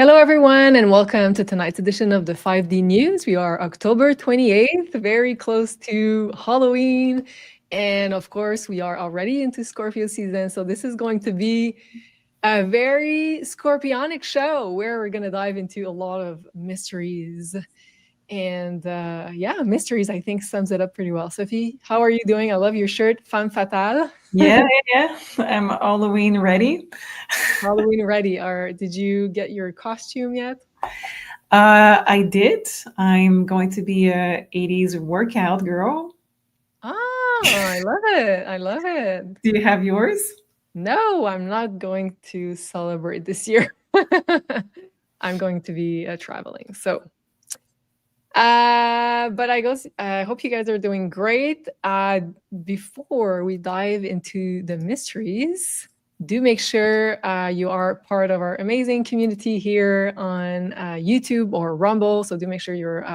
Hello, everyone, and welcome to tonight's edition of the 5D News. We are October 28th, very close to Halloween. And of course, we are already into Scorpio season. So this is going to be a very Scorpionic show where we're going to dive into a lot of mysteries. And yeah, mysteries, I think, sums it up pretty well. Sophie, how are you doing? I love your shirt, Femme Fatale. Yeah. I'm Halloween ready. Halloween ready. Did you get your costume yet? I did. I'm going to be a 80s workout girl. Oh, I love it. I love it. Do you have yours? No, I'm not going to celebrate this year. I'm going to be traveling. So, but I hope you guys are doing great. Before we dive into the mysteries, do make sure you are part of our amazing community here on YouTube or Rumble. So do make sure you're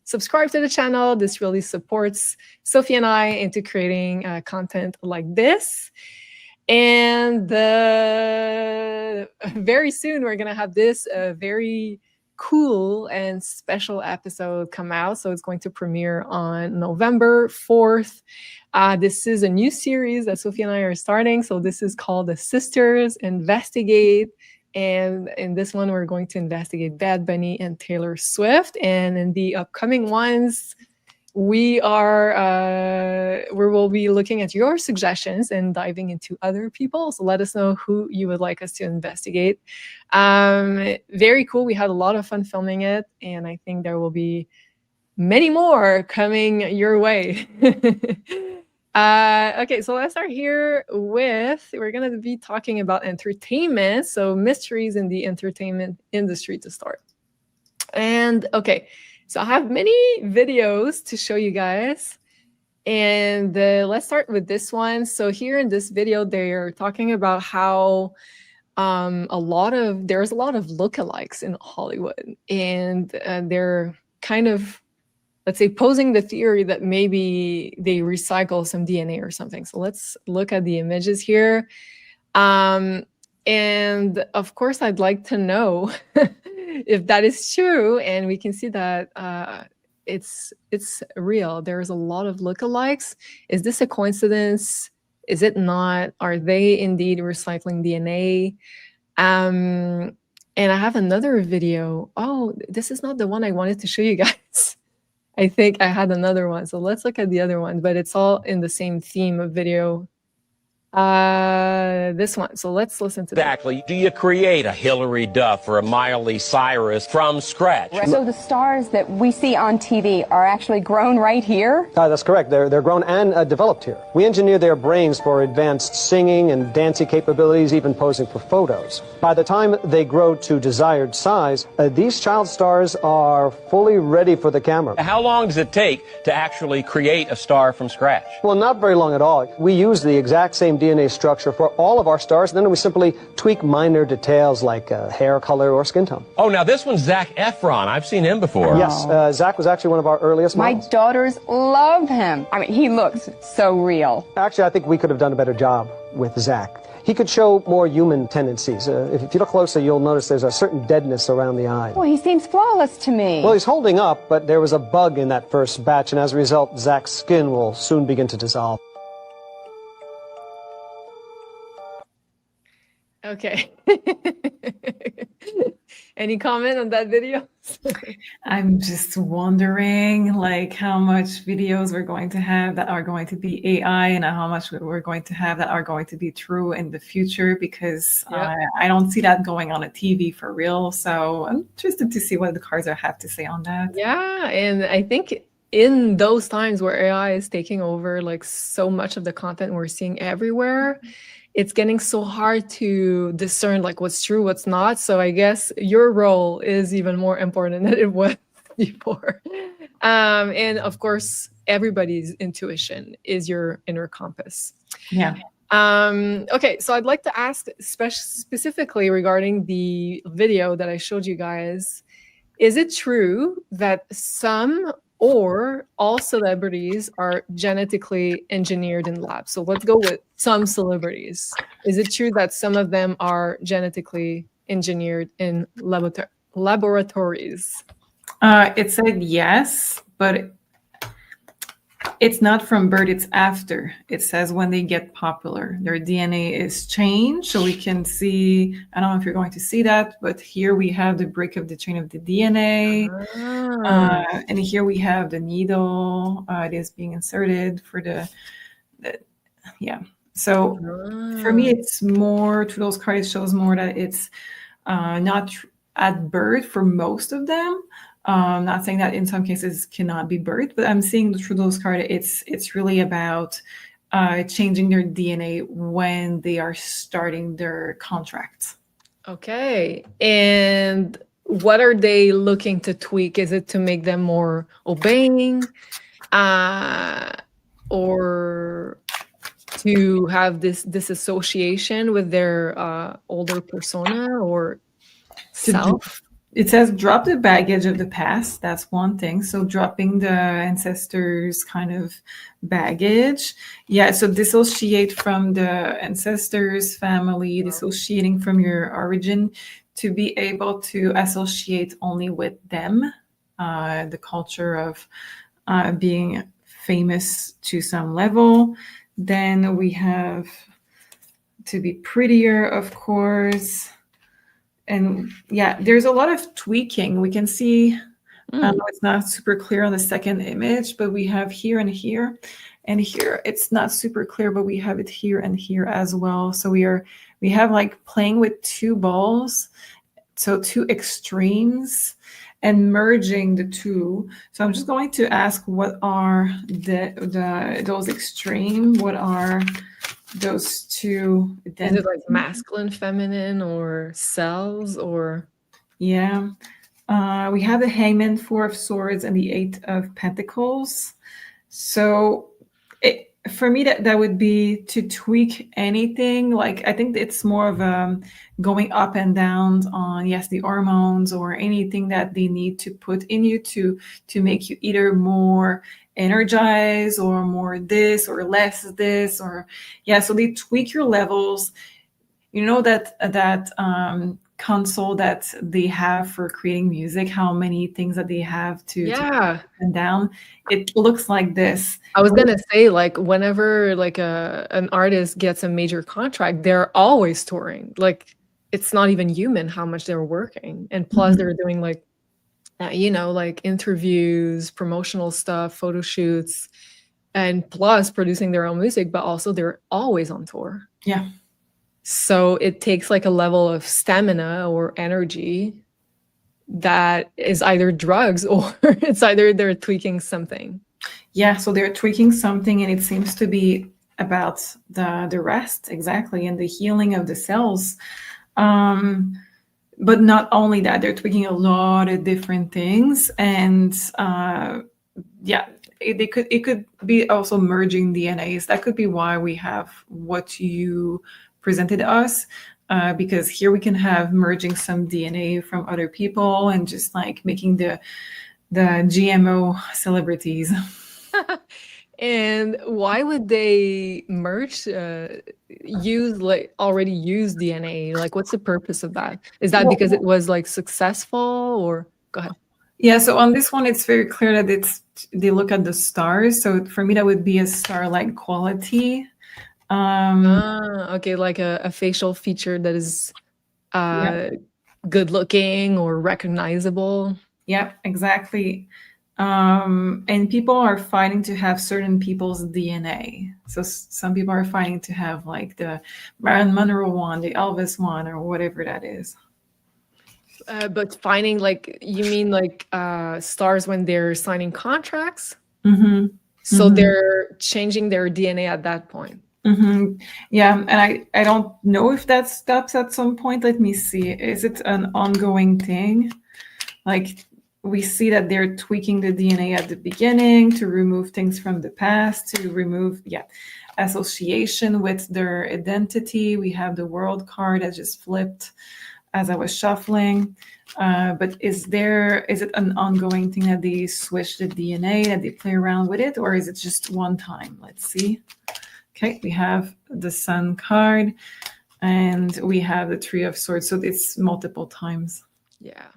subscribed to the channel. This really supports Sophie and I into creating content like this. And very soon we're going to have this very cool and special episode come out. So it's going to premiere on November 4th. This is a new series that Sophie and I are starting. So this is called The Sisters Investigate. And in this one, we're going to investigate Bad Bunny and Taylor Swift. And in the upcoming ones, we will be looking at your suggestions and diving into other people. So let us know who you would like us to investigate. Very cool. We had a lot of fun filming it, and I think there will be many more coming your way. Okay, so let's start here with, we're going to be talking about entertainment. So mysteries in the entertainment industry to start. And okay, so I have many videos to show you guys. And let's start with this one. So here in this video, they're talking about how there's a lot of lookalikes in Hollywood. And they're kind of, let's say, posing the theory that maybe they recycle some DNA or something. So let's look at the images here. And of course, I'd like to know if that is true. And we can see that it's real. There's a lot of lookalikes. Is this a coincidence? Is it not? Are they indeed recycling DNA? And I have another video. Oh, this is not the one I wanted to show you guys. I think I had another one. So let's look at the other one, but it's all in the same theme of video. This one. So let's listen to that. Exactly. Do you create a Hillary Duff or a Miley Cyrus from scratch? So the stars that we see on TV are actually grown right here? That's correct. They're grown and developed here. We engineer their brains for advanced singing and dancing capabilities, even posing for photos. By the time they grow to desired size, these child stars are fully ready for the camera. How long does it take to actually create a star from scratch? Well, not very long at all. We use the exact same DNA structure for all of our stars, and then we simply tweak minor details like hair color or skin tone. Oh, now this one's Zac Efron. I've seen him before. Yes, Zach was actually one of our earliest models. My daughters love him. I mean, he looks so real. Actually, I think we could have done a better job with Zach. He could show more human tendencies. If you look closer, you'll notice there's a certain deadness around the eye. Well, he seems flawless to me. Well, he's holding up, but there was a bug in that first batch, and as a result, Zach's skin will soon begin to dissolve. Okay. Any comment on that video? I'm just wondering, like, how much videos we're going to have that are going to be AI and how much we're going to have that are going to be true in the future, because I don't see that going on a TV for real. So I'm interested to see what the cards have to say on that. Yeah, and I think in those times where AI is taking over like so much of the content we're seeing everywhere, it's getting so hard to discern like what's true, what's not. So I guess your role is even more important than it was before. And of course, everybody's intuition is your inner compass. Yeah. Okay, so I'd like to ask specifically regarding the video that I showed you guys. Is it true that some or all celebrities are genetically engineered in labs? So let's go with some celebrities. Is it true that some of them are genetically engineered in laboratories? It said yes, but it's not from birth, it's after. It says when they get popular, their DNA is changed. So we can see, I don't know if you're going to see that, but here we have the break of the chain of the DNA. And here we have the needle. It is being inserted for the yeah. So for me, it's more, to those cards, it shows more that it's not at birth for most of them. Not saying that in some cases cannot be birthed, but I'm seeing through those cards, it's really about changing their DNA when they are starting their contracts. Okay. And what are they looking to tweak? Is it to make them more obeying, or to have this disassociation with their older persona or self? It says drop the baggage of the past. That's one thing. So dropping the ancestors' kind of baggage. Yeah. So dissociate from the ancestors' family, dissociating from your origin to be able to associate only with them. The culture of being famous to some level. Then we have to be prettier, of course. And yeah, there's a lot of tweaking. We can see it's not super clear on the second image, but we have here and here. And here it's not super clear, but we have it here and here as well. So we have like playing with two balls, so two extremes, and merging the two. So I'm just going to ask, what are those extreme? What are those two? Is it like masculine, feminine, or cells, or? Yeah. We have the Hangman, Four of Swords, and the Eight of Pentacles. So for me, that would be to tweak anything. Like, I think it's more of going up and down on, yes, the hormones or anything that they need to put in you to make you either more energized or more this or less this, or yeah. So they tweak your levels. You know that console that they have for creating music, how many things that they have to up and down. It looks like this. I was gonna say, like, whenever like an artist gets a major contract, they're always touring. Like, it's not even human how much they're working, and plus they're doing like like interviews, promotional stuff, photo shoots, and plus producing their own music, but also they're always on tour. Yeah. So it takes like a level of stamina or energy that is either drugs or it's either they're tweaking something. Yeah, so they're tweaking something, and it seems to be about the rest, exactly, and the healing of the cells. But not only that, they're tweaking a lot of different things, and it could be also merging DNAs. That could be why we have what you presented us, because here we can have merging some DNA from other people and just like making the GMO celebrities. And why would they merge, use like already used DNA? Like, what's the purpose of that? Is that because it was like successful, or go ahead? Yeah, so on this one, it's very clear that they look at the stars. So for me, that would be a star-like quality. Okay, like a facial feature that is good looking or recognizable. Yep, exactly. And people are fighting to have certain people's DNA. So some people are fighting to have like the Marilyn Monroe one, the Elvis one, or whatever that is. But finding, like, you mean like stars when they're signing contracts? So they're changing their DNA at that point. Yeah, and I don't know if that stops at some point. Let me see. Is it an ongoing thing? Like, we see that they're tweaking the DNA at the beginning to remove things from the past, to remove association with their identity. We have the World card that just flipped as I was shuffling. But is it an ongoing thing that they switch the DNA, that they play around with it, or is it just one time? Let's see. Okay, we have the Sun card. And we have the Three of Swords, so it's multiple times. Yeah.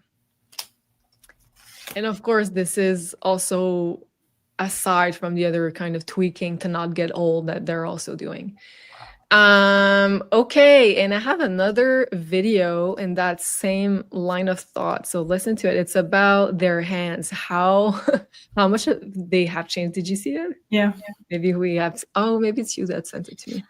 And of course, this is also aside from the other kind of tweaking to not get old that they're also doing. Okay, and I have another video in that same line of thought. So listen to it. It's about their hands, how much they have changed. Did you see it? Yeah. Maybe we have, oh, maybe it's you that sent it to me.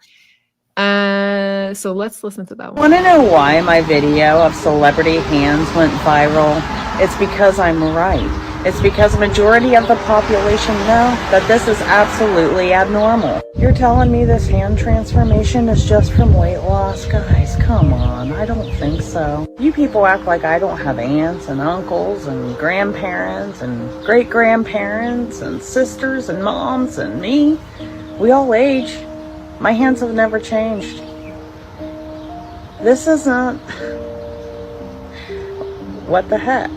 So let's listen to that one. Want to know why my video of celebrity hands went viral? It's because I'm right. It's because a majority of the population know that this is absolutely abnormal. You're telling me this hand transformation is just from weight loss? Guys, come on, I don't think so. You people act like I don't have aunts and uncles and grandparents and great-grandparents and sisters and moms and me. We all age. My hands have never changed. This isn't... What the heck?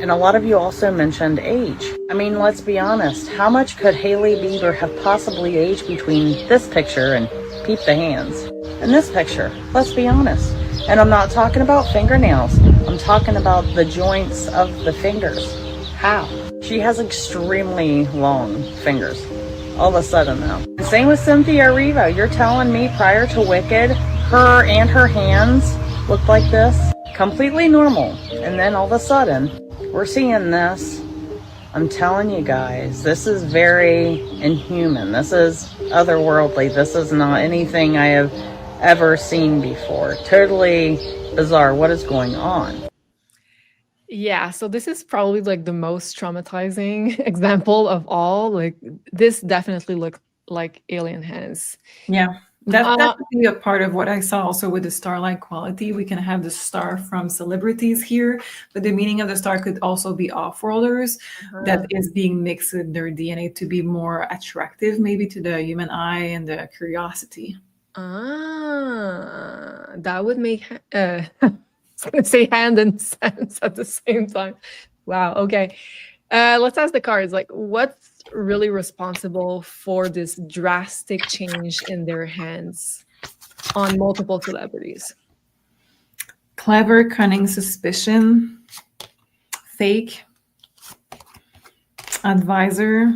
And a lot of you also mentioned age. I mean, let's be honest. How much could Hailey Bieber have possibly aged between this picture and peep the hands? And this picture, let's be honest. And I'm not talking about fingernails. I'm talking about the joints of the fingers. How? She has extremely long fingers. All of a sudden, though. And same with Cynthia Erivo. You're telling me prior to Wicked, her and her hands looked like this? Completely normal. And then all of a sudden, we're seeing this. I'm telling you guys, this is very inhuman. This is otherworldly. This is not anything I have ever seen before. Totally bizarre. What is going on? Yeah, so this is probably like the most traumatizing example of all. Like this definitely looked like alien hands. Yeah. That's definitely a part of what I saw also with the star-like quality. We can have the star from celebrities here, but the meaning of the star could also be off-worlders that is being mixed with their DNA to be more attractive maybe to the human eye and the curiosity. That would make I was gonna say hand and sense at the same time. Wow, okay. Let's ask the cards, like what's really responsible for this drastic change in their hands on multiple celebrities? Clever, cunning, suspicion, fake, advisor,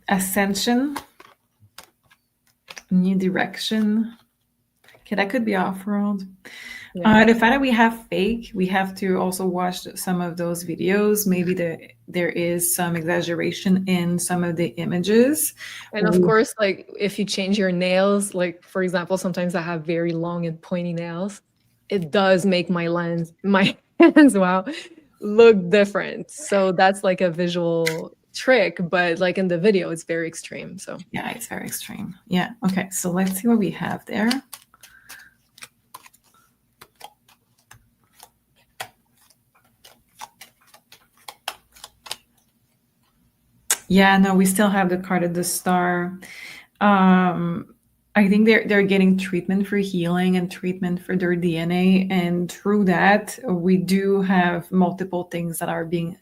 ascension, new direction. Okay, that could be off-world. Yeah. The fact that we have fake, we have to also watch some of those videos. Maybe there is some exaggeration in some of the images. And of course, like if you change your nails, like for example, sometimes I have very long and pointy nails. It does make my hands, wow, look different. So that's like a visual trick, but like in the video, it's very extreme. So yeah, it's very extreme. Yeah. Okay. So let's see what we have there. Yeah, no, we still have the card of the star. I think they're getting treatment for healing and treatment for their DNA. And through that, we do have multiple things that are being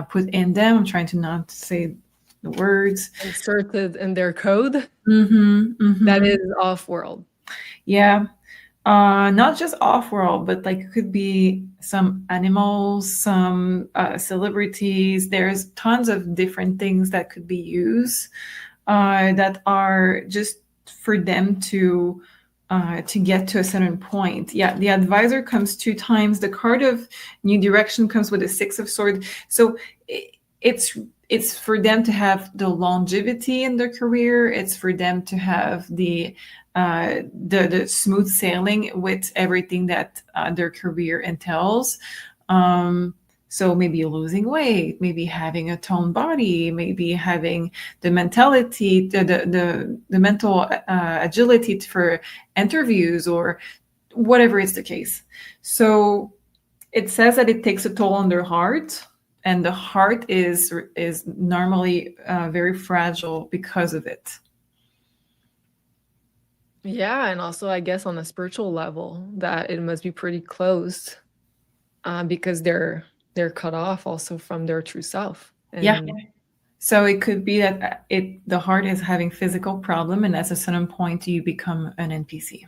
put in them. I'm trying to not say the words. Inserted in their code. That is off-world. Yeah. Not just off-world, but like it could be some animals, some celebrities. There's tons of different things that could be used that are just for them to get to a certain point. Yeah, the advisor comes 2 times. The card of new direction comes with a 6 of swords. So it's for them to have the longevity in their career. It's for them to have the smooth sailing with everything that their career entails. So maybe losing weight, maybe having a toned body, maybe having the mentality, the mental agility for interviews or whatever is the case. So it says that it takes a toll on their heart, and the heart is normally very fragile because of it. Yeah, and also I guess on a spiritual level that it must be pretty closed because they're cut off also from their true self. And yeah. So it could be that the heart is having physical problem, and at a certain point you become an NPC.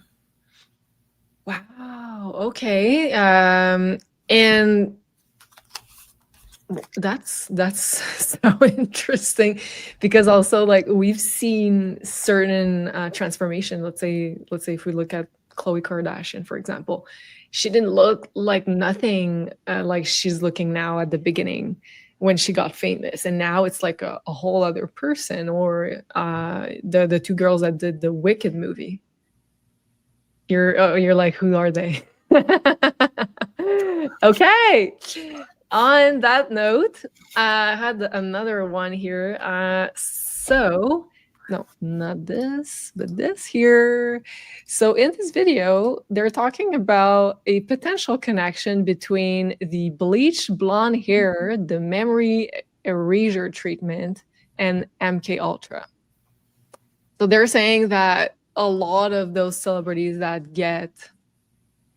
Wow. Okay. And that's so interesting, because also like we've seen certain transformation. Let's say if we look at Khloe Kardashian, for example, she didn't look like nothing like she's looking now at the beginning when she got famous, and now it's like a whole other person. Or the two girls that did the Wicked movie. You're like, who are they? Okay. On that note, I had another one here. No, not this, but this here. So in this video, they're talking about a potential connection between the bleached blonde hair, the memory erasure treatment, and MK Ultra. So they're saying that a lot of those celebrities that get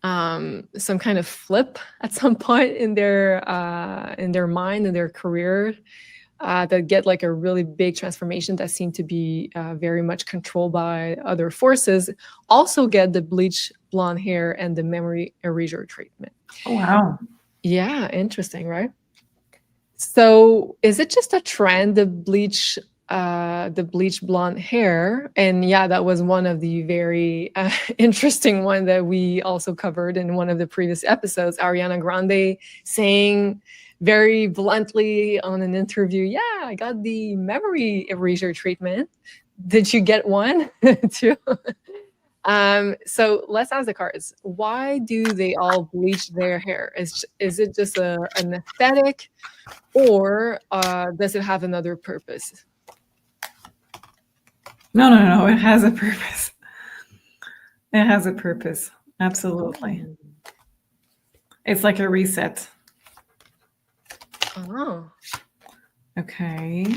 some kind of flip at some point in their mind, in their career, that get like a really big transformation that seem to be very much controlled by other forces, also get the bleach blonde hair and the memory erasure treatment. Oh, wow. Yeah, interesting, right? So is it just a trend, the bleach blonde hair? And yeah, that was one of the very interesting one that we also covered in one of the previous episodes. Ariana Grande saying very bluntly on an interview, yeah, I got the memory erasure treatment. Did you get one too? So let's ask the cards. Why do they all bleach their hair? Is it just an aesthetic, or does it have another purpose? No. It has a purpose. It has a purpose. Absolutely. It's like a reset. Oh. Okay.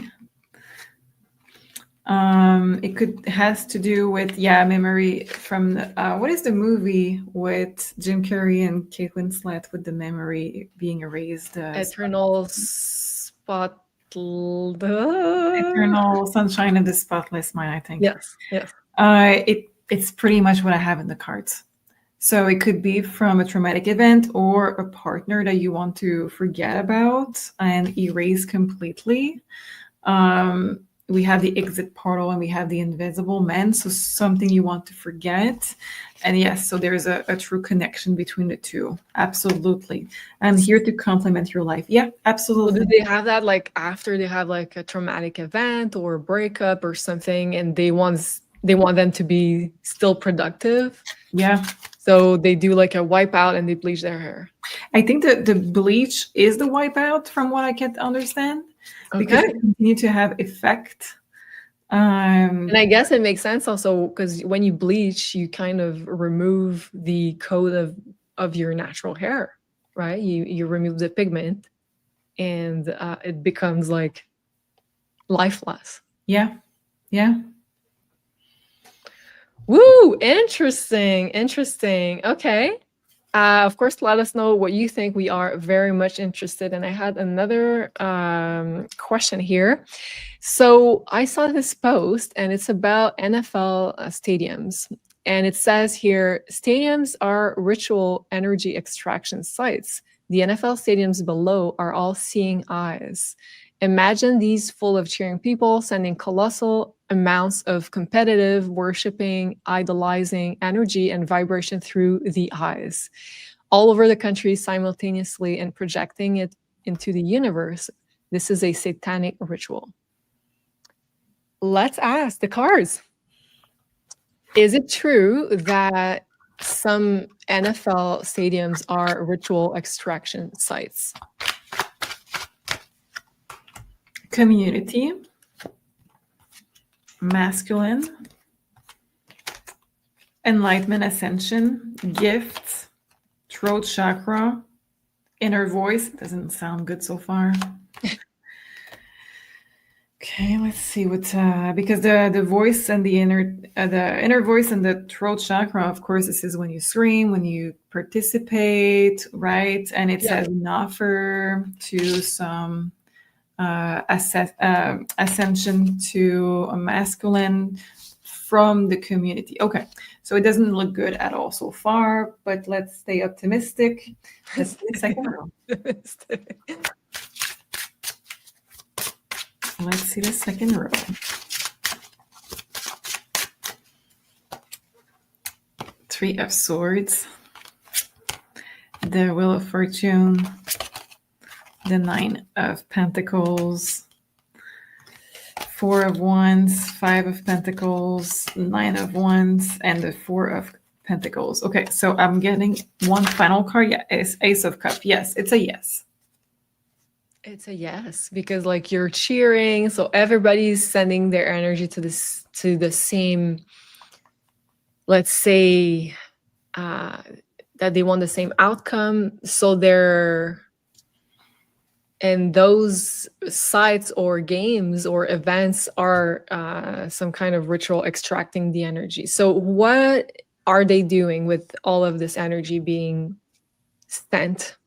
It has to do with memory from what is the movie with Jim Carrey and Kate Winslet with the memory being erased? Eternal Sunshine of the Spotless Mind, I think. Yes. It's pretty much what I have in the cards. So it could be from a traumatic event or a partner that you want to forget about and erase completely. We have the exit portal and we have the invisible man. So something you want to forget. And yes, so there's a true connection between the two. Absolutely. I'm here to complement your life. Yeah, absolutely. So do they have that like after they have like a traumatic event or a breakup or something, and they want them to be still productive? Yeah. So they do like a wipeout and they bleach their hair. I think that the bleach is the wipeout from what I can understand. Because it continue to have effect. And I guess it makes sense also because when you bleach, you kind of remove the code of your natural hair, right? You remove the pigment, and it becomes like lifeless. Yeah. Woo! Interesting. Okay. Of course, let us know what you think. We are very much interested. And I had another question here. So I saw this post, and it's about NFL stadiums. And it says here, stadiums are ritual energy extraction sites. The NFL stadiums below are all seeing eyes. Imagine these full of cheering people sending colossal amounts of competitive, worshiping, idolizing energy and vibration through the eyes, all over the country simultaneously and projecting it into the universe. This is a satanic ritual. Let's ask the cards. Is it true that some NFL stadiums are ritual extraction sites? Community, masculine, enlightenment, ascension, gifts, throat chakra, inner voice. Doesn't sound good so far. Okay, let's see what because the voice and the inner voice and the throat chakra, of course, this is when you scream, when you participate, right? And it says an offer to some ascension to a masculine from the community. Okay, so it doesn't look good at all so far, but let's stay optimistic. Let's see the second row. Let's see the second row. Three of Swords, the Wheel of Fortune, the Nine of Pentacles, Four of Wands, Five of Pentacles, Nine of Wands, and the Four of Pentacles. Okay, so I'm getting one final card. Yeah, it's Ace of Cups. Yes, it's a yes. It's a yes, because like you're cheering, so everybody's sending their energy to the same, let's say, that they want the same outcome. So they're, and those sites or games or events are some kind of ritual extracting the energy. So what are they doing with all of this energy being sent?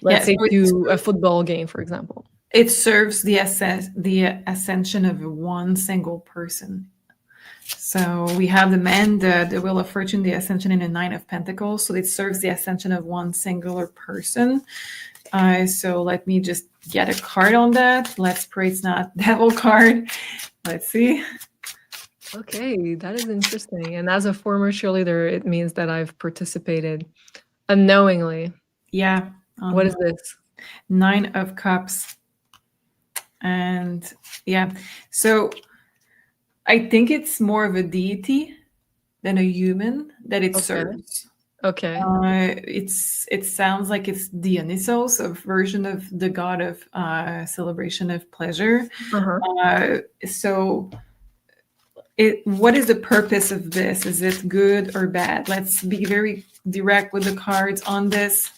Let's say to a football game, for example. It serves the ascension of one single person. So we have the man, the Wheel of Fortune, the ascension in the Nine of Pentacles. So it serves the ascension of one singular person. So let me just get a card on that. Let's pray it's not devil card. Let's see. Okay, that is interesting. And as a former cheerleader, it means that I've participated unknowingly. Yeah. What is this? Nine of Cups. And yeah, so I think it's more of a deity than a human that it serves. Okay. It sounds like it's Dionysos, a version of the god of celebration of pleasure. So what is the purpose of this? Is it good or bad? Let's be very direct with the cards on this.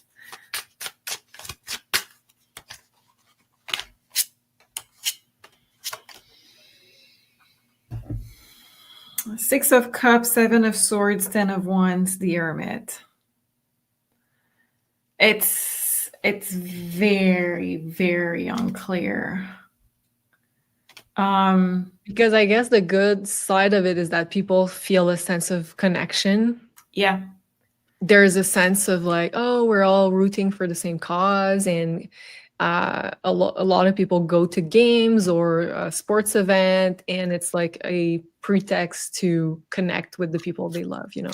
Six of Cups, Seven of Swords, Ten of Wands, the Hermit. It's very, very unclear. Because I guess the good side of it is that people feel a sense of connection. Yeah. There's a sense of like, oh, we're all rooting for the same cause, and a lot of people go to games or a sports event, and it's like a pretext to connect with the people they love, you know.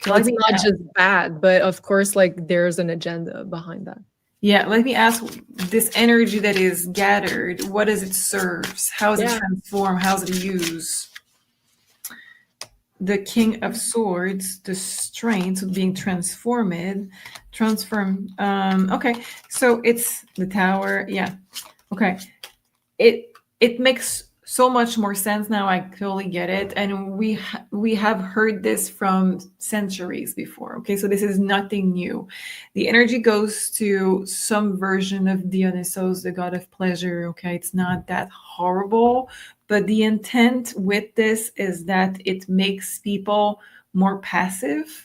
So it's not just bad, but of course, like there's an agenda behind that. Yeah, let me ask, this energy that is gathered, what does it serve? How is it transformed? How is it used? The King of Swords, the strength being transformed. Okay, so it's the Tower. Yeah. Okay. It makes so much more sense now. I totally get it, and we have heard this from centuries before. Okay, so this is nothing new. The energy goes to some version of Dionysos, the god of pleasure. Okay, it's not that horrible, but the intent with this is that it makes people more passive.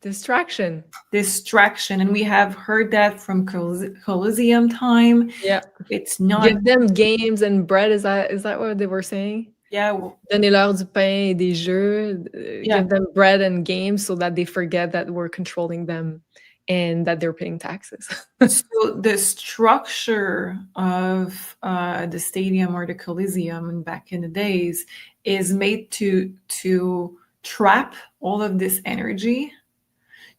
Distraction. And we have heard that from Colosseum time. Yeah, it's not. Give them games and bread. Is that what they were saying? Yeah. Donnez-leur du pain et des jeux. Give them bread and games so that they forget that we're controlling them and that they're paying taxes. So the structure of the stadium or the Colosseum back in the days is made to trap all of this energy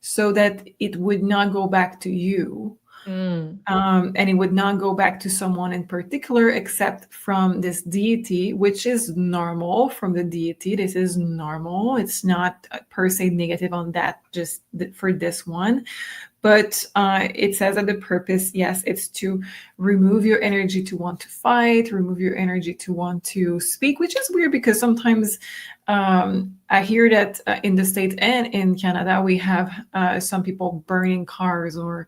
so that it would not go back to you. And it would not go back to someone in particular, except from this deity, which is normal from the deity. This is normal. It's not per se negative on that, just for this one. But it says that the purpose, yes, it's to remove your energy to want to fight, remove your energy to want to speak, which is weird because sometimes I hear that in the States and in Canada, we have some people burning cars or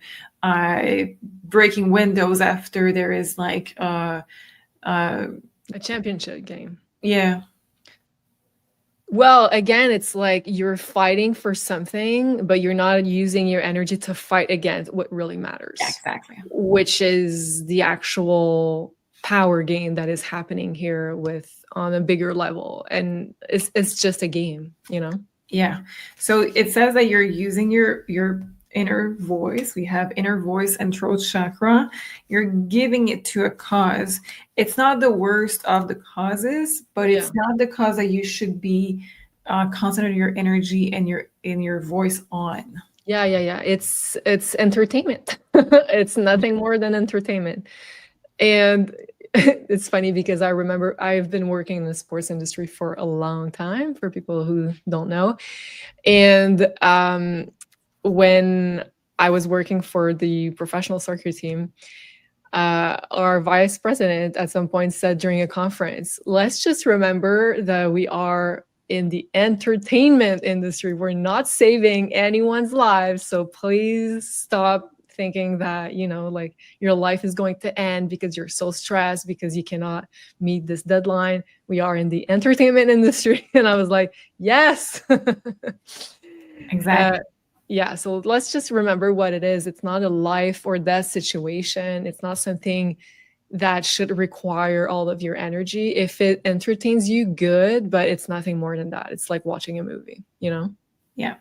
breaking windows after there is like a championship game. Yeah. Well, again, it's like you're fighting for something, but you're not using your energy to fight against what really matters. Yeah, exactly. Which is the actual power game that is happening here with on a bigger level. And it's just a game, you know? Yeah. So it says that you're using your inner voice. We have inner voice and throat chakra. You're giving it to a cause. It's not the worst of the causes, but it's not the cause that you should be concentrating your energy and your voice on. Yeah. It's entertainment. It's nothing more than entertainment. And it's funny because I remember I've been working in the sports industry for a long time, for people who don't know. And when I was working for the professional soccer team, our vice president at some point said during a conference, let's just remember that we are in the entertainment industry. We're not saving anyone's lives. So please stop thinking that, you know, like your life is going to end because you're so stressed because you cannot meet this deadline. We are in the entertainment industry. And I was like, yes. Exactly. Yeah, so let's just remember what it is. It's not a life or death situation. It's not something that should require all of your energy. If it entertains you, good, but it's nothing more than that. It's like watching a movie, you know? Yeah.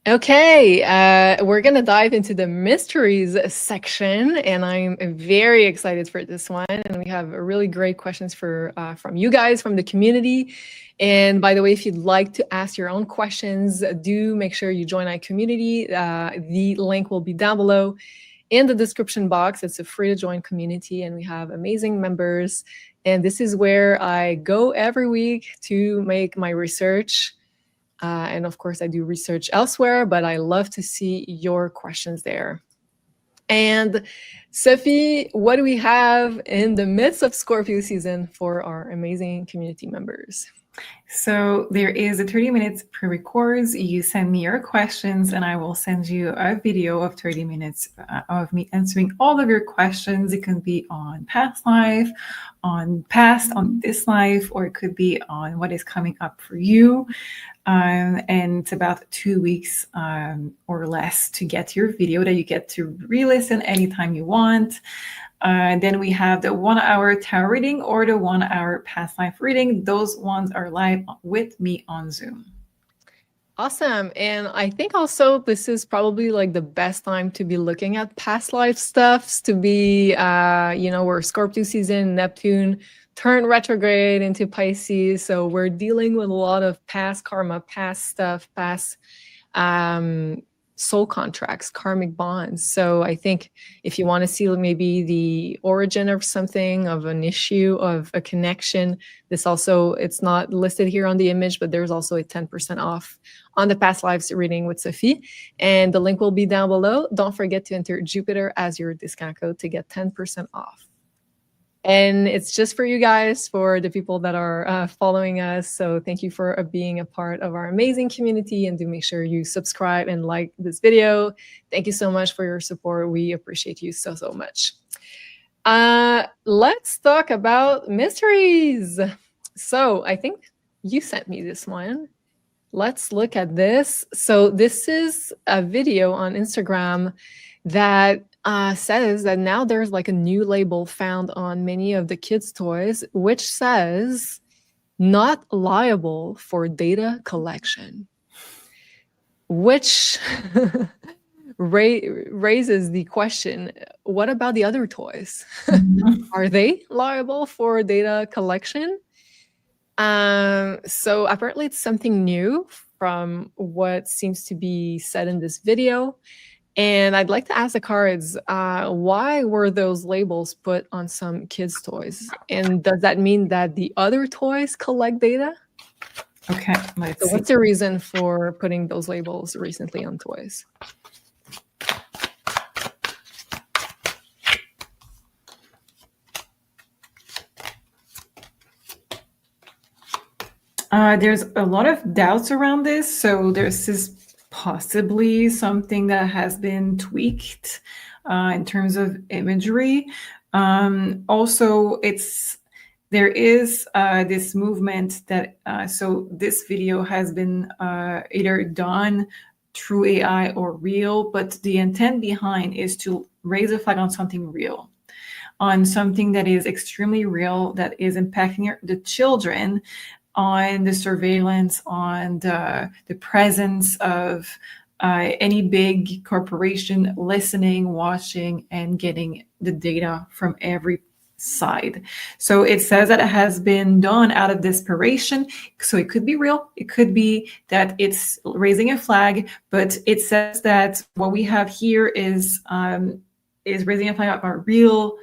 Okay, we're gonna dive into the mysteries section, and I'm very excited for this one. And we have really great questions for from you guys, from the community. And by the way, if you'd like to ask your own questions, do make sure you join our community. The link will be down below in the description box. It's a free to join community, and we have amazing members. And this is where I go every week to make my research. And of course, I do research elsewhere, but I love to see your questions there. And Sophie, what do we have in the midst of Scorpio season for our amazing community members? So there is a 30 minutes pre-records. You send me your questions and I will send you a video of 30 minutes of me answering all of your questions. It can be on past life, on past, on this life, or it could be on what is coming up for you. And it's about 2 weeks or less to get your video that you get to re-listen anytime you want. Then we have the 1 hour tarot reading or the 1 hour past life reading. Those ones are live with me on Zoom. Awesome. And I think also this is probably like the best time to be looking at past life stuffs, to be, you know, we're Scorpio season, Neptune turned retrograde into Pisces. So we're dealing with a lot of past karma, past stuff, past soul contracts, karmic bonds. So I think if you want to see maybe the origin of something, of an issue, of a connection, this also, it's not listed here on the image, but there's also a 10% off on the past lives reading with Sophie. And the link will be down below. Don't forget to enter Jupiter as your discount code to get 10% off. And it's just for you guys, for the people that are following us. So thank you for being a part of our amazing community, and do make sure you subscribe and like this video. Thank you so much for your support. We appreciate you so, so much. Let's talk about mysteries. So I think you sent me this one. Let's look at this. So this is a video on Instagram that says that now there's like a new label found on many of the kids' toys, which says not liable for data collection, which raises the question, what about the other toys? Are they liable for data collection? So apparently it's something new from what seems to be said in this video. And I'd like to ask the cards, why were those labels put on some kids' toys? And does that mean that the other toys collect data? Okay, let's see. What's the reason for putting those labels recently on toys? There's a lot of doubts around this. So there's this possibly something that has been tweaked in terms of imagery. Also, it's there is this movement that, so this video has been either done through AI or real, but the intent behind is to raise a flag on something real, on something that is extremely real, that is impacting the children, on the surveillance, on the presence of any big corporation listening, watching, and getting the data from every side. So it says that it has been done out of desperation. So it could be real. It could be that it's raising a flag, but it says that what we have here is raising a flag of a real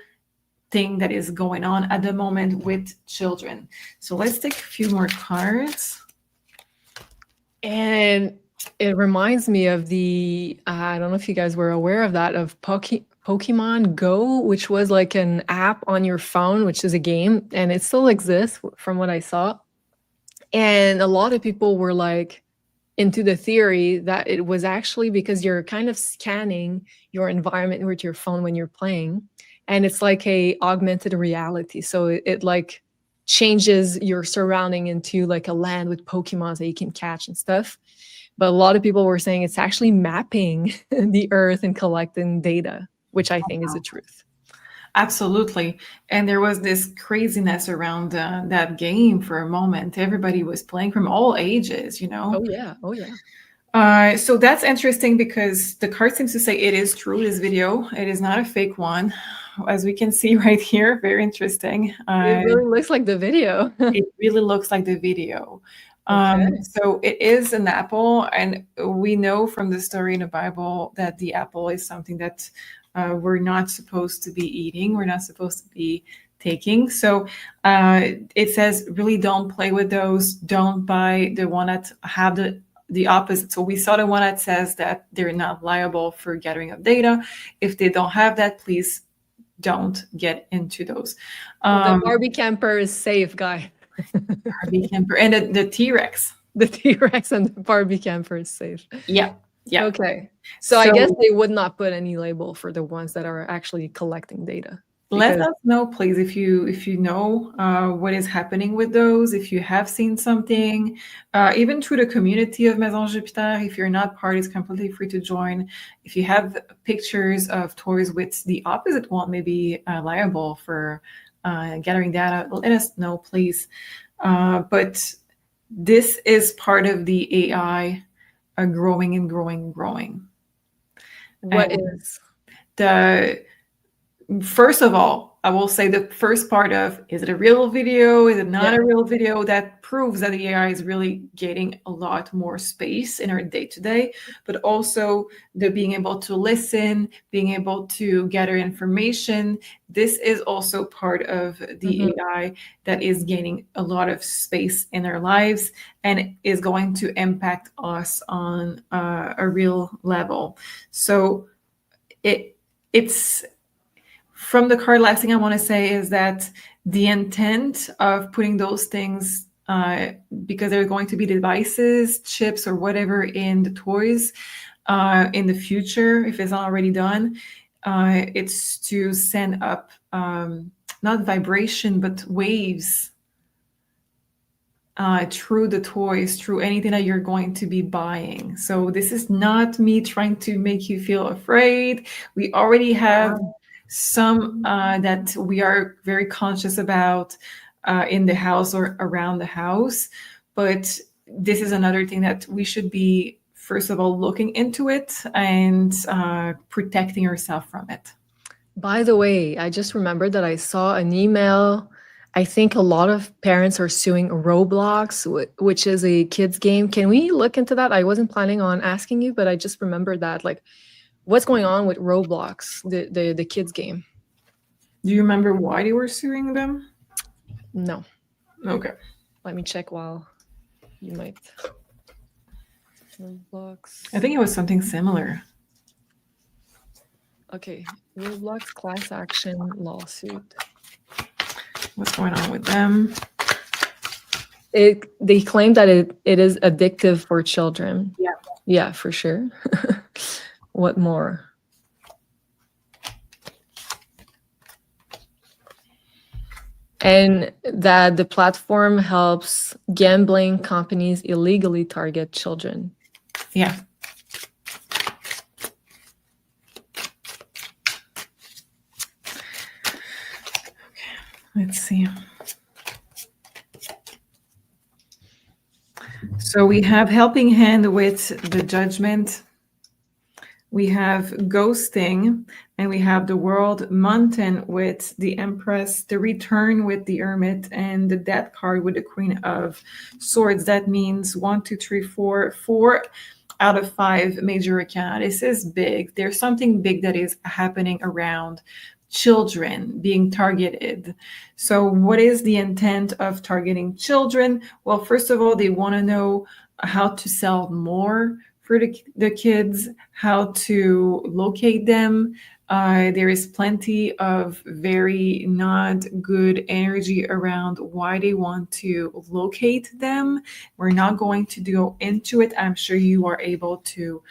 thing that is going on at the moment with children. So let's take a few more cards. And it reminds me of the, I don't know if you guys were aware of that, of Pokemon Go, which was like an app on your phone, which is a game, and it still exists from what I saw. And a lot of people were like into the theory that it was actually because you're kind of scanning your environment with your phone when you're playing. And it's like a augmented reality. So it like changes your surrounding into like a land with Pokemon that you can catch and stuff. But a lot of people were saying it's actually mapping the earth and collecting data, which I think is the truth. Absolutely. And there was this craziness around that game for a moment. Everybody was playing from all ages, you know? Oh, yeah. Oh, yeah. So that's interesting because the card seems to say it is true, this video. It is not a fake one. As we can see right here, very interesting. It really looks like the video. It really looks like the video. Okay. So it is an apple, and we know from the story in the Bible that the apple is something that we're not supposed to be eating. We're not supposed to be taking. So it says, really don't play with those. Don't buy the one that have the opposite. So we saw the one that says that they're not liable for gathering of data. If they don't have that, please don't get into those. The Barbie camper is safe, guy. Barbie camper and the T-Rex. The T-Rex and the Barbie camper is safe. Yeah. Yeah. Okay. So I guess they would not put any label for the ones that are actually collecting data. Let us know, please, if you know what is happening with those, if you have seen something, even through the community of Maison Jupiter. If you're not part, it's completely free to join. If you have pictures of toys with the opposite one, maybe liable for gathering data, let us know, please. But this is part of the AI growing and growing and growing. What and is? First of all, I will say the first part of, is it a real video? Is it not a real video? That proves that the AI is really getting a lot more space in our day-to-day, but also the being able to listen, being able to gather information. This is also part of the AI that is gaining a lot of space in our lives and is going to impact us on a real level. So it's from the card, last thing I want to say is that the intent of putting those things, because there are going to be devices, chips, or whatever in the toys in the future, if it's not already done, it's to send up not vibration, but waves through the toys, through anything that you're going to be buying. So this is not me trying to make you feel afraid. We already have some that we are very conscious about in the house or around the house. But this is another thing that we should be, first of all, looking into it and protecting ourselves from it. By the way, I just remembered that I saw an email. I think a lot of parents are suing Roblox, which is a kids game. Can we look into that? I wasn't planning on asking you, but I just remembered that, like, what's going on with Roblox, the kids game? Do you remember why they were suing them? No. Okay. Let me check while you might. Roblox. I think it was something similar. Okay. Roblox class action lawsuit. What's going on with them? They claim that it is addictive for children. Yeah. Yeah, for sure. What more? And that the platform helps gambling companies illegally target children. Yeah. Let's see. So we have helping hand with the judgment. We have ghosting, and we have the world mountain with the Empress, the return with the Hermit, and the Death card with the Queen of Swords. That means 1, 2, 3, 4 out of 5 major arcana. This is big. There's something big that is happening around children being targeted. So what is the intent of targeting children? Well, first of all, they want to know how to sell more for the kids, how to locate them. There is plenty of very not good energy around why they want to locate them. We're not going to go into it. I'm sure you are able to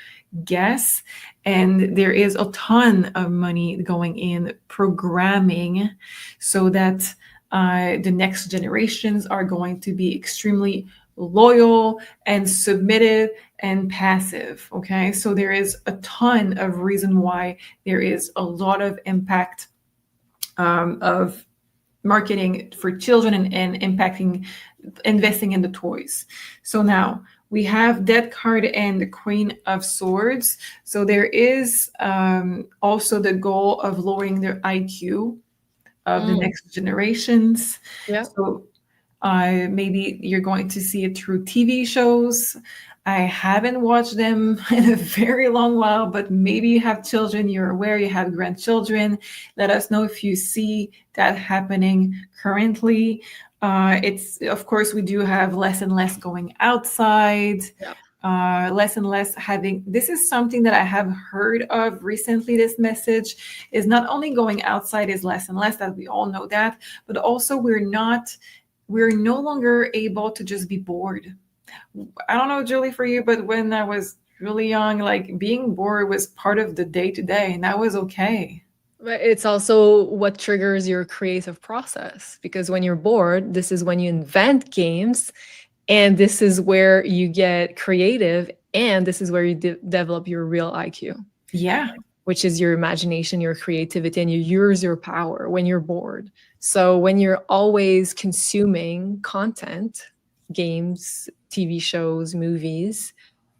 guess. And there is a ton of money going in programming so that the next generations are going to be extremely loyal and submitted and passive. Okay, so there is a ton of reason why there is a lot of impact of marketing for children and impacting investing in the toys. So now we have Death card and the Queen of Swords. So there is also the goal of lowering their IQ of the next generations. Yeah. So maybe you're going to see it through TV shows. I haven't watched them in a very long while, but maybe you have children, you're aware you have grandchildren. Let us know if you see that happening currently. It's, of course, we do have less and less going outside. Yeah. Less and less having, this is something that I have heard of recently. This message is not only going outside is less and less, that we all know that, but also we're no longer able to just be bored. I don't know, Julie, for you, but when I was really young, like being bored was part of the day to day, and that was okay. But it's also what triggers your creative process, because when you're bored, this is when you invent games, and this is where you get creative, and this is where you develop your real IQ. Yeah. Which is your imagination, your creativity, and you use your power when you're bored. So when you're always consuming content, games, TV shows, movies,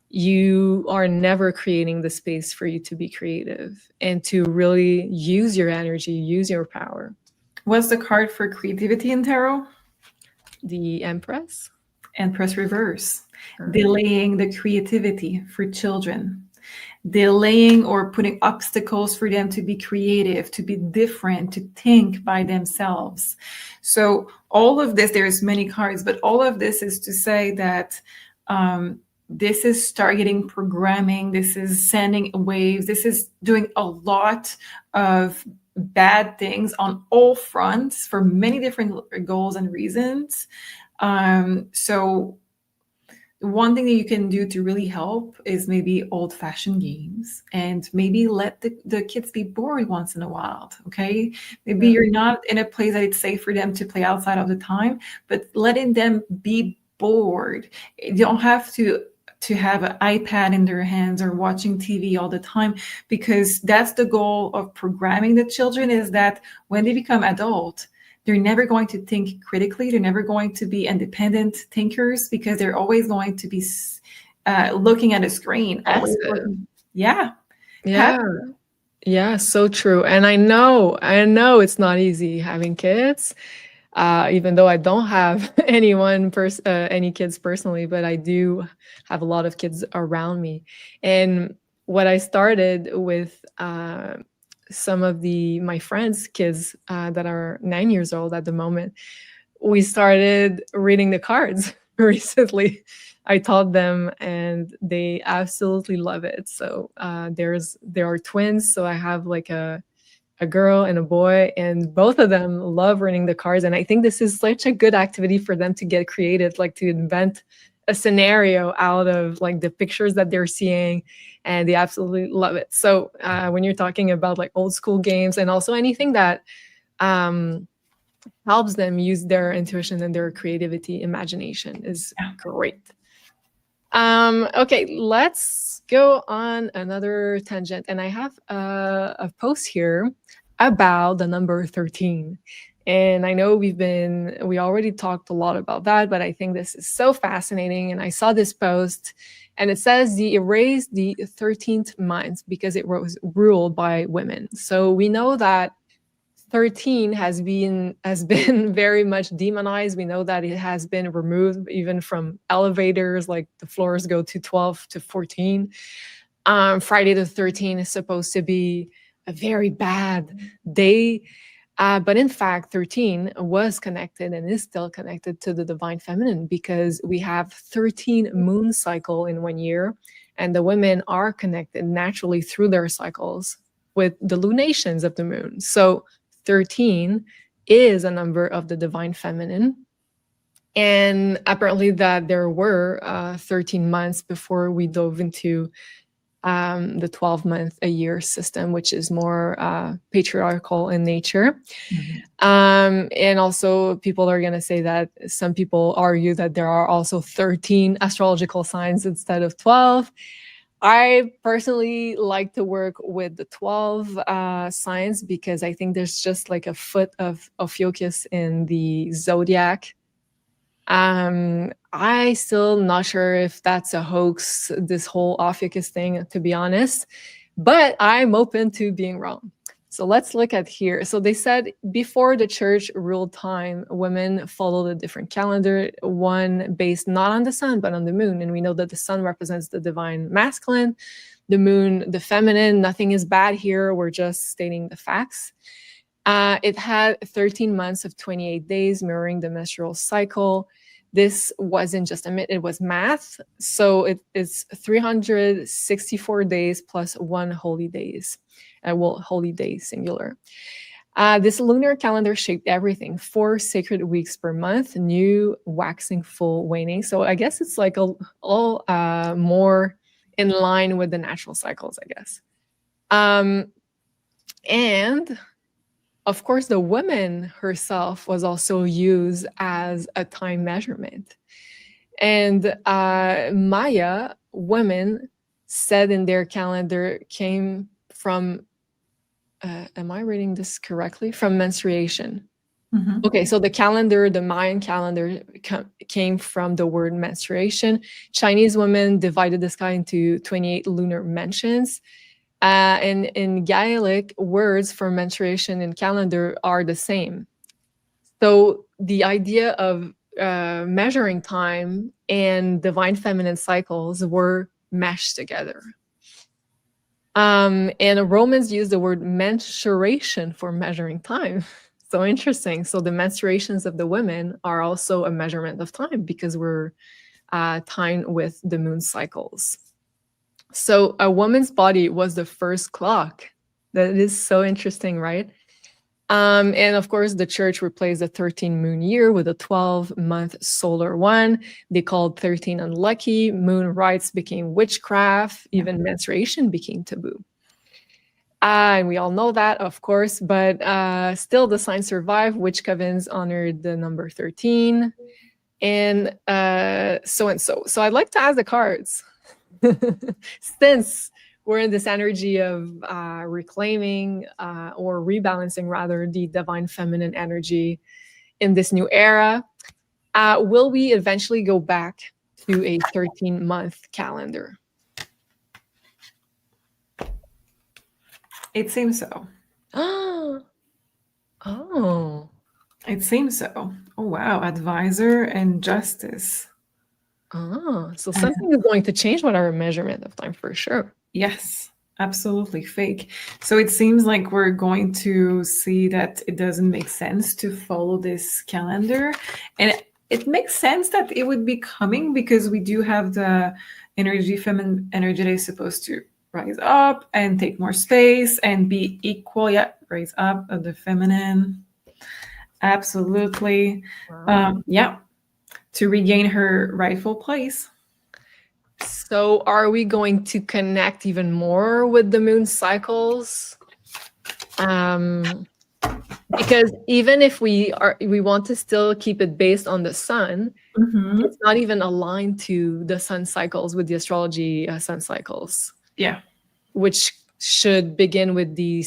you are never creating the space for you to be creative and to really use your energy, use your power. What's the card for creativity in tarot? The Empress. Empress reverse. Delaying the creativity for children. Delaying or putting obstacles for them to be creative, to be different, to think by themselves. So all of this, there's many cards, but all of this is to say that this is targeting programming, this is sending waves, this is doing a lot of bad things on all fronts for many different goals and reasons. So one thing that you can do to really help is maybe old-fashioned games, and maybe let the kids be bored once in a while. Okay, maybe you're not in a place that it's safe for them to play outside all the time, but letting them be bored. You don't have to have an iPad in their hands or watching TV all the time, because that's the goal of programming the children, is that when they become adult, they're never going to think critically. They're never going to be independent thinkers, because they're always going to be looking at a screen. Yeah. Yeah, so true. And I know it's not easy having kids, even though I don't have any kids personally, but I do have a lot of kids around me. And what I started with some of my friends' kids that are 9 years old at the moment, we started reading the cards recently. I taught them, and they absolutely love it. So there are twins, so I have like a girl and a boy, and both of them love reading the cards. And I think this is such a good activity for them to get creative, like to invent a scenario out of like the pictures that they're seeing, and they absolutely love it. So when you're talking about like old school games, and also anything that helps them use their intuition and their creativity, imagination is great. Okay, let's go on another tangent. And I have a post here about the number 13. And I know we already talked a lot about that, but I think this is so fascinating. And I saw this post and it says they erased the 13th month because it was ruled by women. So we know that 13 has been very much demonized. We know that it has been removed even from elevators, like the floors go to 12 to 14. Friday the 13th is supposed to be a very bad day. But in fact, 13 was connected and is still connected to the divine feminine because we have 13 moon cycle in 1 year, and the women are connected naturally through their cycles with the lunations of the moon. So 13 is a number of the divine feminine. And apparently that there were 13 months before we dove into the 12-month-a-year system, which is more patriarchal in nature. And also people are going to say that some people argue that there are also 13 astrological signs instead of 12. I personally like to work with the 12 signs because I think there's just like a foot of Ophiuchus in the zodiac. I still not sure if that's a hoax, this whole Ophiuchus thing, to be honest, but I'm open to being wrong. So let's look at here. So they said before the church ruled time, women followed a different calendar, one based not on the sun, but on the moon. And we know that the sun represents the divine masculine, the moon, the feminine. Nothing is bad here. We're just stating the facts. It had 13 months of 28 days, mirroring the menstrual cycle. This wasn't just a myth, it was math. So it is 364 days plus 1 holy days. Holy day singular. This lunar calendar shaped everything. 4 sacred weeks per month, new, waxing, full, waning. So I guess it's like all more in line with the natural cycles, I guess. And of course, the woman herself was also used as a time measurement. And Maya women said in their calendar came from, am I reading this correctly? From menstruation. Okay, so the calendar, the Mayan calendar came from the word menstruation. Chinese women divided the sky into 28 lunar mentions. And in Gaelic, words for menstruation and calendar are the same. So the idea of measuring time and divine feminine cycles were meshed together. And Romans used the word mensuration for measuring time. So interesting. So the menstruations of the women are also a measurement of time because we're timed with the moon cycles. So a woman's body was the first clock. That is so interesting, right? And of course, the church replaced the 13 moon year with a 12-month solar one. They called 13 unlucky. Moon rites became witchcraft. Even menstruation became taboo. And we all know that, of course, but still the sign survived. Witch covens honored the number 13 and so and so. So I'd like to ask the cards. Since we're in this energy of reclaiming or rebalancing rather the divine feminine energy in this new era, will we eventually go back to a 13-month calendar? It seems so. Oh. It seems so. Oh, wow. Advisor and justice. Oh, so something is going to change with our measurement of time for sure. Yes, absolutely fake. So it seems like we're going to see that it doesn't make sense to follow this calendar. And it makes sense that it would be coming because we do have the feminine energy that is supposed to rise up and take more space and be equal. Yeah, rise up of the feminine. Absolutely. Wow. Yeah. To regain her rightful place. So are we going to connect even more with the moon cycles? Because even if we want to still keep it based on the sun, it's not even aligned to the sun cycles with the astrology sun cycles. Yeah. Which should begin with the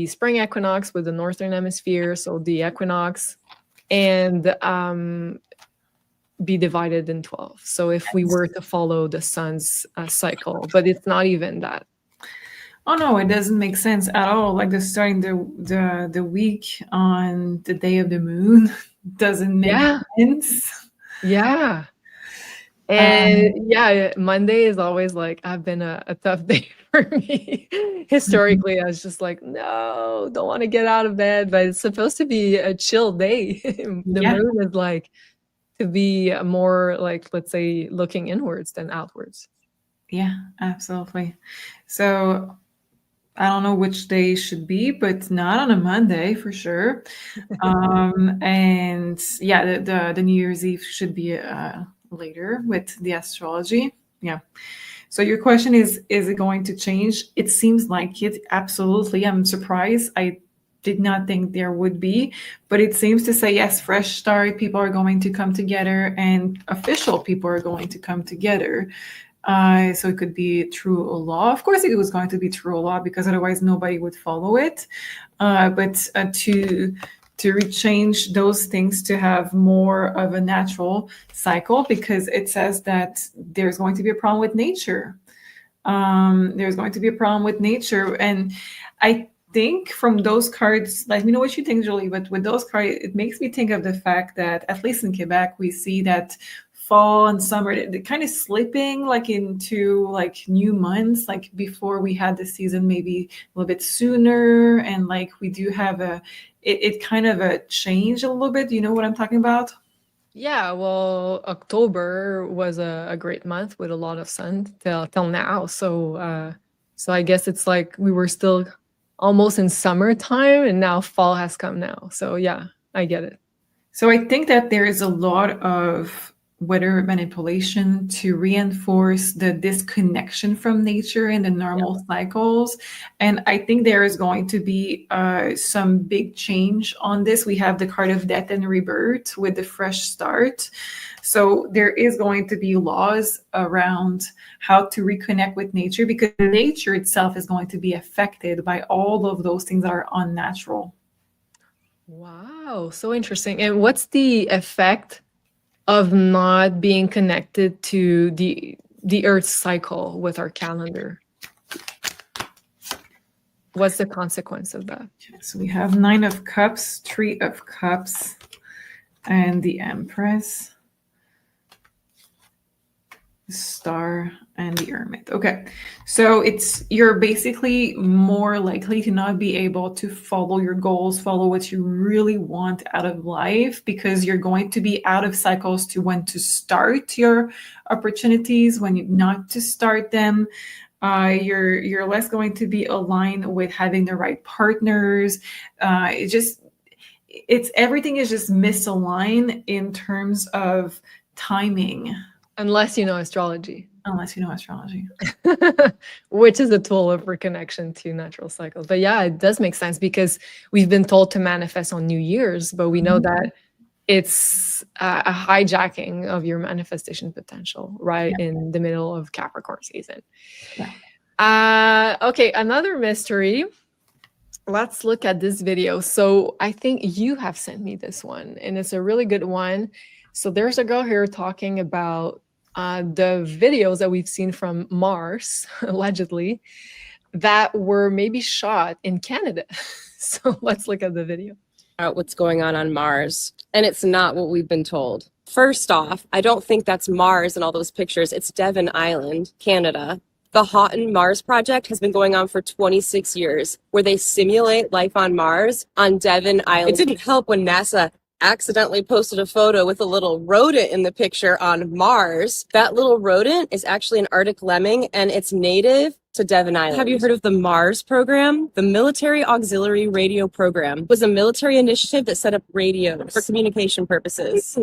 spring equinox with the northern hemisphere, so the equinox, and be divided in 12. So if we were to follow the sun's cycle, but it's not even that. Oh no, it doesn't make sense at all. Like starting the week on the day of the moon doesn't make sense. Yeah. And Monday is always like, I've been a tough day for me. Historically, I was just like, no, don't want to get out of bed, but it's supposed to be a chill day. The moon is like to be more like, let's say, looking inwards than outwards. Yeah, absolutely. So I don't know which day should be, but not on a Monday for sure. And yeah, the New Year's Eve should be later with the astrology. Yeah. So your question is it going to change? It seems like it. Absolutely. I'm surprised. I did not think there would be, but it seems to say yes, fresh start. People are going to come together, and official people are going to come together. So it could be true law. Of course, it was going to be true law because otherwise nobody would follow it. But to change those things to have more of a natural cycle, because it says that there's going to be a problem with nature. There's going to be a problem with nature. And I think from those cards, let me know what you think, Julie, but with those cards, it makes me think of the fact that, at least in Quebec, we see that fall and summer, they're kind of slipping like into like new months, like before we had the season maybe a little bit sooner, and like we do have it kind of a change a little bit. You know what I'm talking about? Yeah, well, October was a great month with a lot of sun till now. So I guess it's like we were still almost in summertime, and now fall has come now. So yeah, I get it. So I think that there is a lot of weather manipulation to reinforce the disconnection from nature and the normal cycles. And I think there is going to be some big change on this. We have the card of death and rebirth with the fresh start. So there is going to be laws around how to reconnect with nature, because nature itself is going to be affected by all of those things that are unnatural. Wow, so interesting. And what's the effect of not being connected to the Earth's cycle with our calendar? What's the consequence of that? So we have 9 of Cups, 3 of Cups, and the Empress, the Star, and the Hermit. Okay, so you're basically more likely to not be able to follow your goals, follow what you really want out of life, because you're going to be out of cycles to when to start your opportunities, when not to start them. You're less going to be aligned with having the right partners. Everything is just misaligned in terms of timing. Unless you know astrology. Which is a tool for connection to natural cycles. But yeah, it does make sense, because we've been told to manifest on New Year's, but we know that it's a hijacking of your manifestation potential right in the middle of Capricorn season. Okay, another mystery. Let's look at this video. So I think you have sent me this one, and it's a really good one. So there's a girl here talking about the videos that we've seen from Mars, allegedly, that were maybe shot in Canada. So let's look at the video. What's going on Mars, and it's not what we've been told. First off, I don't think that's Mars in all those pictures. It's Devon Island, Canada. The Houghton Mars project has been going on for 26 years, where they simulate life on Mars on Devon Island. It didn't help when NASA accidentally posted a photo with a little rodent in the picture on Mars. That little rodent is actually an Arctic lemming, and it's native to Devon Island. Have you heard of the MARS program? The Military Auxiliary Radio Program was a military initiative that set up radios for communication purposes.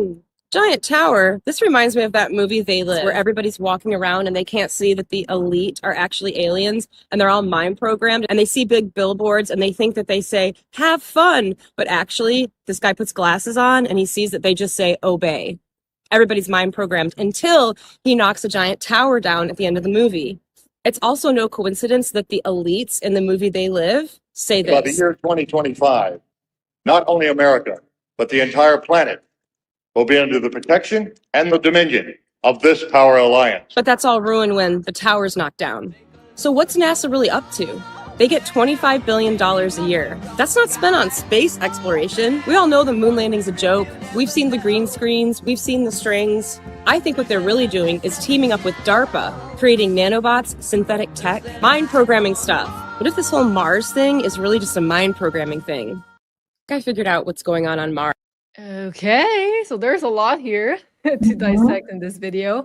Giant tower. This reminds me of that movie They Live, where everybody's walking around and they can't see that the elite are actually aliens and they're all mind programmed and they see big billboards and they think that they say, have fun. But actually, this guy puts glasses on and he sees that they just say, obey. Everybody's mind programmed until he knocks a giant tower down at the end of the movie. It's also no coincidence that the elites in the movie They Live say this. By the year 2025, not only America, but the entire planet will be under the protection and the dominion of this power alliance. But that's all ruined when the tower's knocked down. So what's NASA really up to? They get $25 billion a year. That's not spent on space exploration. We all know the moon landing's a joke. We've seen the green screens. We've seen the strings. I think what they're really doing is teaming up with DARPA, creating nanobots, synthetic tech, mind programming stuff. What if this whole Mars thing is really just a mind programming thing? I figured out what's going on Mars. Okay, so there's a lot here to dissect in this video.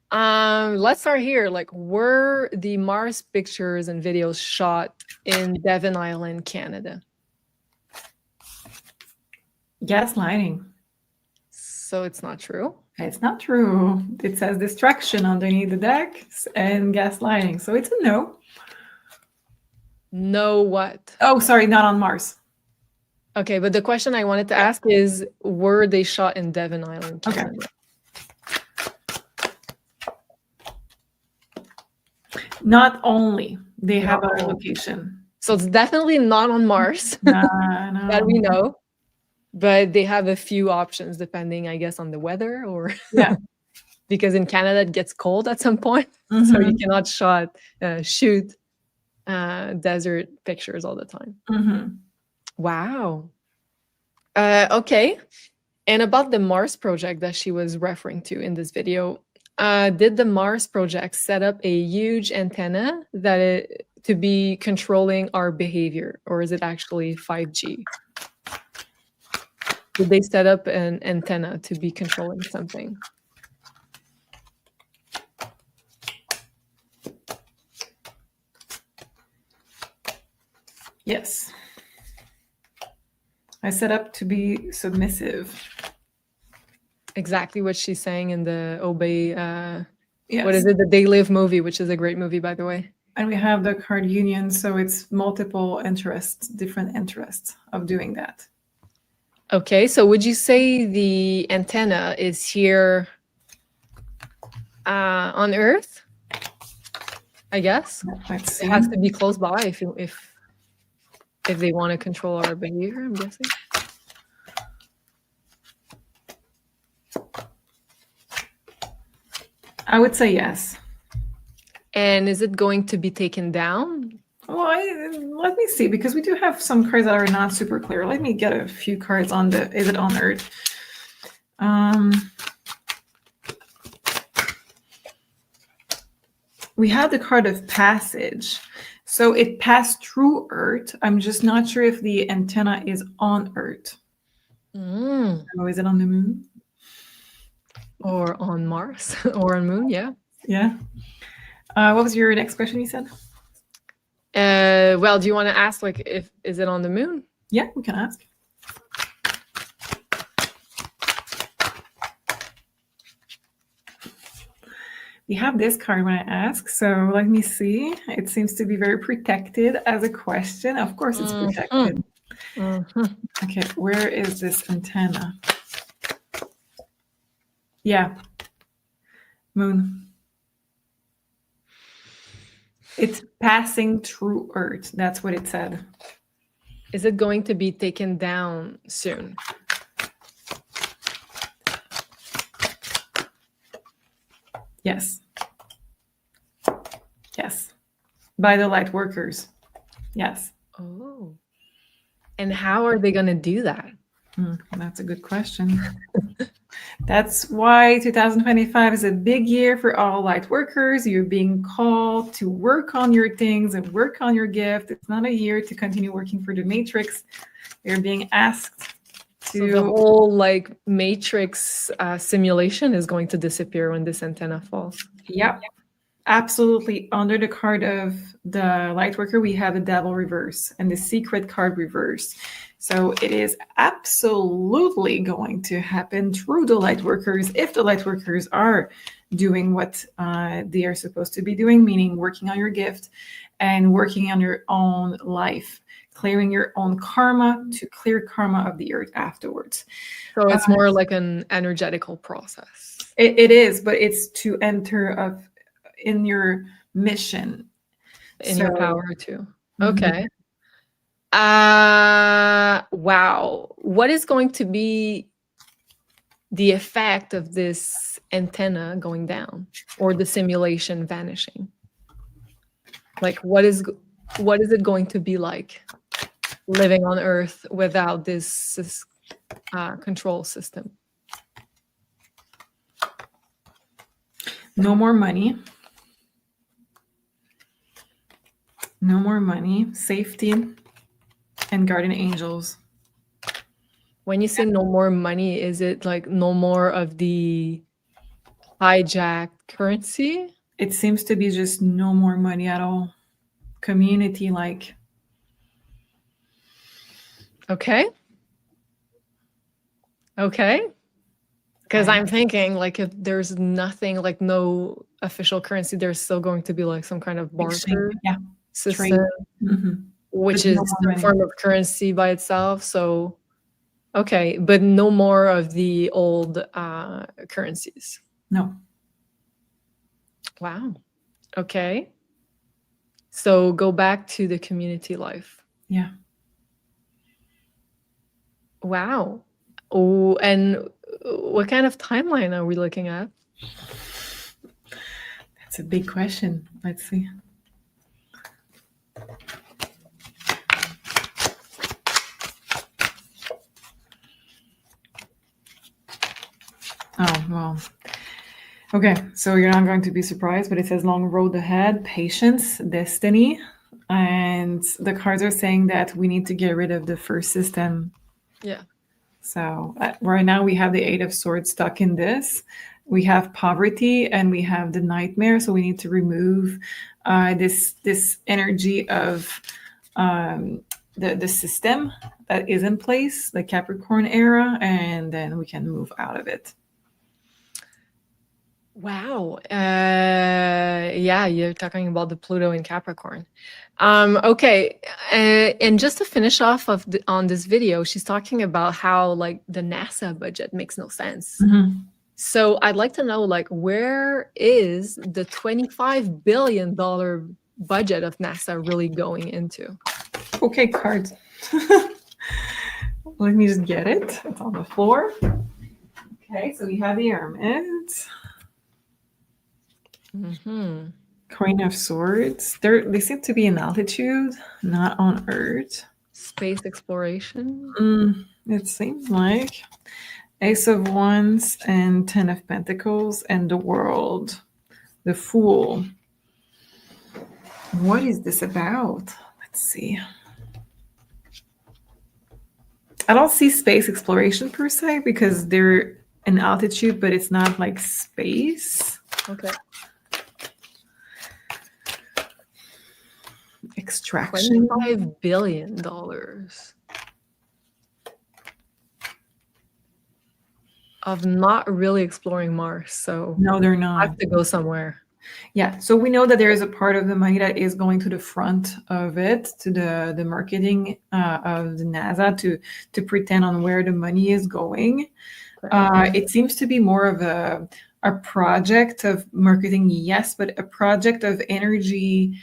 Let's start here. Like, were the Mars pictures and videos shot in Devon Island, Canada? Gaslighting. So it's not true. It's not true. It says distraction underneath the deck and gaslighting. So it's a no. No what? Oh, sorry, not on Mars. Okay, but the question I wanted to ask is, were they shot in Devon Island, Canada? Okay. Not only. They have a location. So it's definitely not on Mars, No. that we know. But they have a few options depending, I guess, on the weather or Yeah. because in Canada it gets cold at some point, so you cannot shoot desert pictures all the time. Wow. Okay. And about the Mars project that she was referring to in this video, did the Mars project set up a huge antenna to be controlling our behavior, or is it actually 5G? Did they set up an antenna to be controlling something? Yes. I set up to be submissive. Exactly what she's saying in the Obey, Yes. what is it? The They Live movie, which is a great movie, by the way. And we have the card union, so it's multiple interests, different interests of doing that. Okay, so would you say the antenna is here on Earth? I guess Let's see. it has to be close by if they want to control our behavior, I'm guessing. I would say yes. And is it going to be taken down? Well, let me see, because we do have some cards that are not super clear. Let me get a few cards on is it on Earth? We have the card of passage. So it passed through Earth. I'm just not sure if the antenna is on Earth. Or is it on the moon? Or on Mars or on Moon, yeah. Yeah. What was your next question you said? Well, do you want to ask, like, is it on the moon? Yeah, we can ask. We have this card when I ask, so let me see. It seems to be very protected as a question. Of course it's protected. Okay, where is this antenna? Yeah. Moon. It's passing through Earth. That's what it said. Is it going to be taken down soon? Yes. Yes. By the light workers. Yes. Oh. And how are they going to do that? That's a good question. That's why 2025 is a big year for all light workers. You're being called to work on your things and work on your gift. It's not a year to continue working for the matrix. You're being asked to... So the whole, like, matrix simulation is going to disappear when this antenna falls. Yep. absolutely under the card of the Lightworker, we have the Devil reverse and the Secret card reverse. So it is absolutely going to happen through the Lightworkers if the Lightworkers are doing what they are supposed to be doing, meaning working on your gift and working on your own life, clearing your own karma to clear karma of the earth afterwards. So it's more like an energetical process. It is, but it's to enter in your mission. In your power too. Mhm. Okay. Wow. What is going to be the effect of this antenna going down or the simulation vanishing? Like what is it going to be like living on Earth without this control system? No more money. No more money, safety, and guardian angels. When you say no more money, is it like no more of the hijacked currency? It seems to be just no more money at all. Community like. Okay. Okay. Because I'm thinking like if there's nothing, like no official currency, there's still going to be like some kind of barter system, which is a form of currency by itself. So, okay, but no more of the old currencies. No. Wow. Okay. So go back to the community life. Yeah. Wow. Oh, and what kind of timeline are we looking at? That's a big question. Let's see. Oh, well. Okay, so you're not going to be surprised, but it says long road ahead, patience, destiny. And the cards are saying that we need to get rid of the first system. Yeah. So right now we have the Eight of Swords stuck in this. We have poverty and we have the nightmare. So we need to remove this energy of the system that is in place, the Capricorn era, and then we can move out of it. Wow. Yeah, you're talking about the Pluto in Capricorn. Okay. And just to finish off on this video, she's talking about how like the NASA budget makes no sense. Mm-hmm. So I'd like to know, like, where is the $25 billion budget of NASA really going into? Okay, cards. Let me just get it. It's on the floor. Okay, so we have the Hermit. Mm-hmm. Queen of Swords. They seem to be in altitude, not on Earth. Space exploration. It seems like Ace of Wands and 10 of Pentacles and the World, the Fool. What is this about? Let's see. I don't see space exploration per se because they're in altitude, but it's not like space. Okay. Extraction. $25 billion. Of not really exploring Mars. So no, they're not. I have to go somewhere. Yeah, so we know that there is a part of the money that is going to the front of it, to the marketing of the NASA to pretend on where the money is going. It seems to be more of a project of marketing, yes, but a project of energy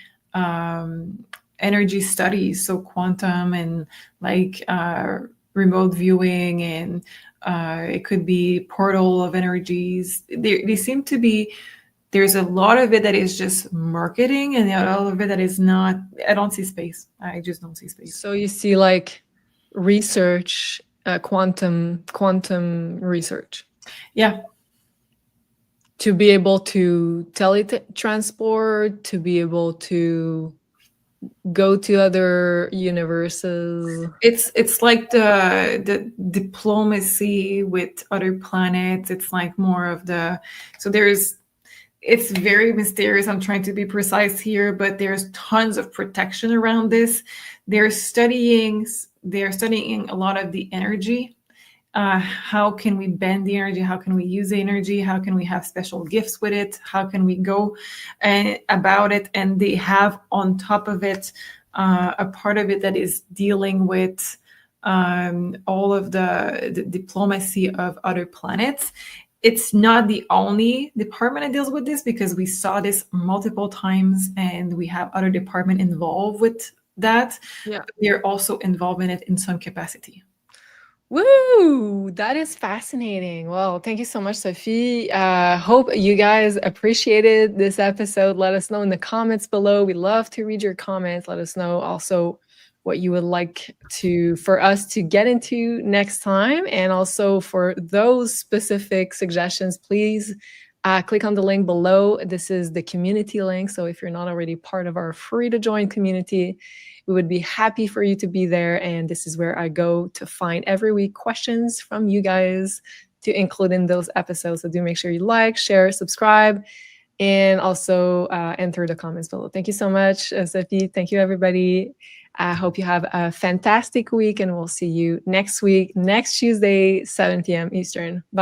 studies, so quantum and like remote viewing, and it could be portal of energies. They seem to be. There's a lot of it that is just marketing, and a lot of it that is not. I don't see space. I just don't see space. So you see, like, research, quantum research. Yeah. To be able to teletransport, to be able to go to other universes. It's like the diplomacy with other planets. It's like more of the. So it's very mysterious. I'm trying to be precise here, but there's tons of protection around this. They're studying a lot of the energy. How can we bend the energy? How can we use the energy? How can we have special gifts with it? How can we go about it? And they have on top of it a part of it that is dealing with all of the diplomacy of other planets. It's not the only department that deals with this, because we saw this multiple times and we have other department involved with that. Yeah. They're also involved in it in some capacity. Woo! That is fascinating. Well, thank you so much, Sophie. Hope you guys appreciated this episode. Let us know in the comments below. We love to read your comments. Let us know also what you would like for us to get into next time. And also for those specific suggestions, please click on the link below. This is the community link. So if you're not already part of our free to join community, we would be happy for you to be there. And this is where I go to find every week questions from you guys to include in those episodes. So do make sure you like, share, subscribe, and also enter the comments below. Thank you so much, Sophie. Thank you, everybody. I hope you have a fantastic week, and we'll see you next week, next Tuesday, 7 p.m. Eastern. Bye.